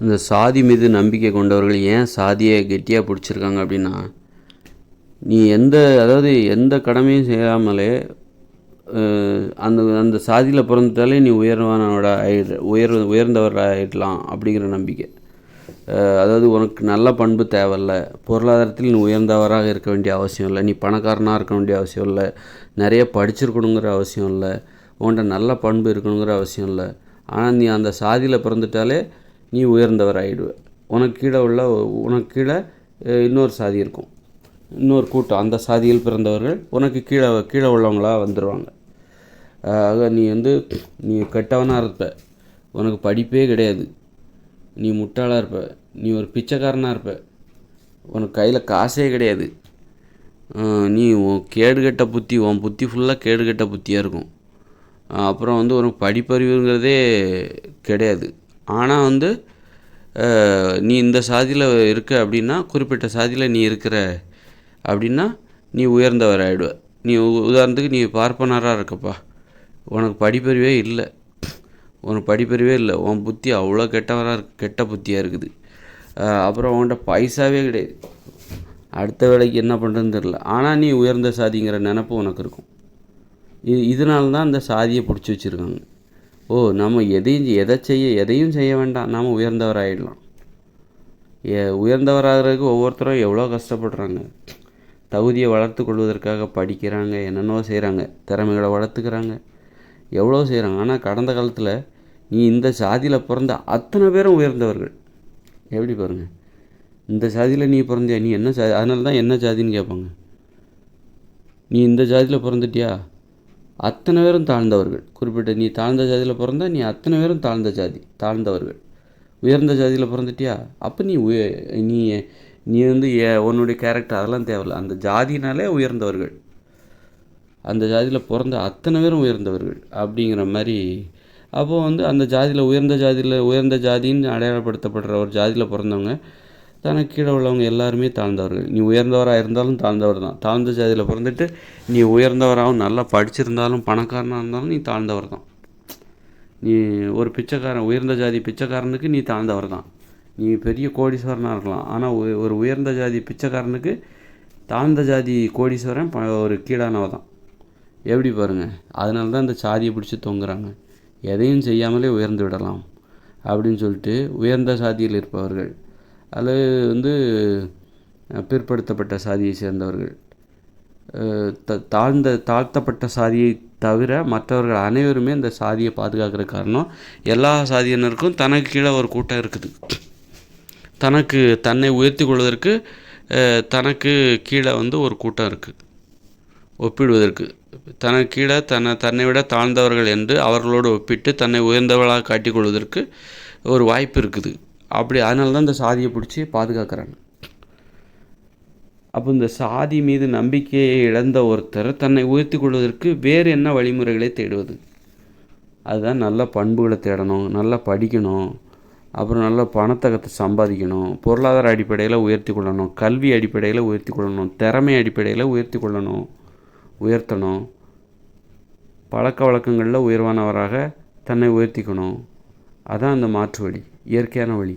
இந்த சாதி மீது நம்பிக்கை கொண்டவர்கள் ஏன் சாதியை கெட்டியாக பிடிச்சிருக்காங்க அப்படின்னா, நீ எந்த கடமையும் செய்யாமலே அந்த அந்த சாதியில் பிறந்துட்டாலே நீ உயர்ந்தவர் ஆகிடலாம் அப்படிங்கிற நம்பிக்கை. அதாவது உனக்கு நல்ல பண்பு தேவையில்ல, பொருளாதாரத்தில் நீ உயர்ந்தவராக இருக்க வேண்டிய அவசியம் இல்லை, நீ பணக்காரனாக இருக்க வேண்டிய அவசியம் இல்லை, நிறைய படிச்சிருக்கணுங்கிற அவசியம் இல்லை, உன்கிட்ட நல்ல பண்பு இருக்கணுங்கிற அவசியம் இல்லை. ஆனால் நீ அந்த சாதியில் பிறந்துட்டாலே நீ உயர்ந்தவர் ஆகிடுவ. உனக்கு கீழே இன்னொரு சாதி இருக்கும், இன்னொரு கூட்டம். அந்த சாதியில் பிறந்தவர்கள் உனக்கு கீழே உள்ளவங்களாக வந்துடுவாங்க. ஆக நீ கெட்டவனாக இருப்ப, உனக்கு படிப்பே கிடையாது, நீ முட்டாளாக இருப்ப, நீ ஒரு பிச்சைக்காரனாக இருப்ப, உனக்கு கையில் காசே கிடையாது, நீ உன் புத்தி ஃபுல்லாக கேடுகட்ட புத்தியாக இருக்கும். அப்புறம் உனக்கு படிப்பறிவுங்கிறதே கிடையாது. ஆனால் நீ இந்த சாதியில் இருக்க அப்படின்னா, குறிப்பிட்ட சாதியில் நீ இருக்கிற அப்படின்னா நீ உயர்ந்தவர் ஆகிடுவ. நீ உதாரணத்துக்கு நீ பார்ப்பனராக இருக்கப்பா, உனக்கு படிப்பறிவே இல்லை, உன் புத்தி அவ்வளோ கெட்ட புத்தியாக இருக்குது. அப்புறம் உன்கிட்ட பைசாவே கிடையாது, அடுத்த வேலைக்கு என்ன பண்ணுறதுன்னு தெரில. ஆனால் நீ உயர்ந்த சாதிங்கிற நினப்பு உனக்கு இருக்கும். இதனால தான் அந்த சாதியை பிடிச்சி வச்சுருக்காங்க. நம்ம எதையும் செய்ய வேண்டாம், நாம் உயர்ந்தவராகிடலாம். உயர்ந்தவராகிறதுக்கு ஒவ்வொருத்தரும் எவ்வளோ கஷ்டப்படுறாங்க. தகுதியை வளர்த்து கொள்வதற்காக படிக்கிறாங்க, என்னென்னோ செய்கிறாங்க, திறமைகளை வளர்த்துக்கிறாங்க, எவ்வளோ செய்கிறாங்க. ஆனால் கடந்த காலத்தில் நீ இந்த சாதியில் பிறந்த அத்தனை பேரும் உயர்ந்தவர்கள். எப்படி பாருங்கள், இந்த சாதியில் நீ பிறந்தியா, நீ என்ன சாதி, அதனால தான் என்ன ஜாதின்னு கேட்பாங்க. நீ இந்த ஜாதியில் பிறந்துட்டியா, அத்தனை பேரும் தாழ்ந்தவர்கள். குறிப்பிட்ட நீ தாழ்ந்த ஜாதியில் பிறந்தால் நீ அத்தனை பேரும் தாழ்ந்தவர்கள். உயர்ந்த ஜாதியில் பிறந்துட்டியா, அப்போ நீ உன்னுடைய கேரக்டர் அதெல்லாம் தேவையில்லை, அந்த ஜாதினாலே உயர்ந்தவர்கள், அந்த ஜாதியில் பிறந்த அத்தனை பேரும் உயர்ந்தவர்கள் அப்படிங்கிற மாதிரி. அப்போது அந்த உயர்ந்த ஜாதின்னு அடையாளப்படுத்தப்படுற ஒரு ஜாதியில் பிறந்தவங்க தனக்கு கீழே உள்ளவங்க எல்லாருமே தாழ்ந்தவர்கள். நீ உயர்ந்தவராக இருந்தாலும் தாழ்ந்தவர் தான். தாழ்ந்த ஜாதியில் பிறந்துட்டு நீ உயர்ந்தவராகவும் நல்லா படிச்சிருந்தாலும் பணக்காரனாக இருந்தாலும் நீ தாழ்ந்தவர் தான். நீ ஒரு உயர்ந்த ஜாதி பிச்சைக்காரனுக்கு நீ தாழ்ந்தவர் தான். நீ பெரிய கோடீஸ்வரனாக இருக்கலாம், ஆனால் ஒரு உயர்ந்த ஜாதி பிச்சைக்காரனுக்கு தாழ்ந்த ஜாதி கோடீஸ்வரன் ஒரு கீழானவ தான். எப்படி பாருங்கள், அதனால தான் இந்த சாதியை பிடிச்சி தொங்குறாங்க. எதையும் செய்யாமலே உயர்ந்து விடலாம் அப்படின்னு சொல்லிட்டு உயர்ந்த சாதியில் இருப்பவர்கள் அல்லது பிற்படுத்தப்பட்ட சாதியை சேர்ந்தவர்கள், தாழ்த்தப்பட்ட சாதியை தவிர மற்றவர்கள் அனைவருமே இந்த சாதியை பாதுகாக்கிற காரணம், எல்லா சாதியினருக்கும் தனக்கு கீழே ஒரு கூட்டம் இருக்குது. தன்னை உயர்த்தி கொள்வதற்கு தனக்கு கீழே ஒரு கூட்டம் இருக்குது. ஒப்பிடுவதற்கு தனக்கு கீழே தன்னை விட தாழ்ந்தவர்கள் என்று அவர்களோடு ஒப்பிட்டு தன்னை உயர்ந்தவர்களாக காட்டிக்கொள்வதற்கு ஒரு வாய்ப்பு இருக்குது. அதனால தான் இந்த சாதியை பிடிச்சி பாதுகாக்கிறாங்க. அப்போ இந்த சாதி மீது நம்பிக்கையை இழந்த ஒருத்தர் தன்னை உயர்த்தி கொள்வதற்கு வேறு என்ன வழிமுறைகளை தேடுவது? அதுதான் நல்ல பண்புகளை தேடணும், நல்லா படிக்கணும், அப்புறம் நல்ல பணத்தை சம்பாதிக்கணும், பொருளாதார அடிப்படையில் உயர்த்தி கொள்ளணும், கல்வி அடிப்படையில் உயர்த்தி கொள்ளணும், திறமை அடிப்படையில் உயர்த்தணும், பழக்க வழக்கங்களில் உயர்வானவராக தன்னை உயர்த்திக்கணும். அதான் அந்த மாற்று வழி, இயற்கையான வழி.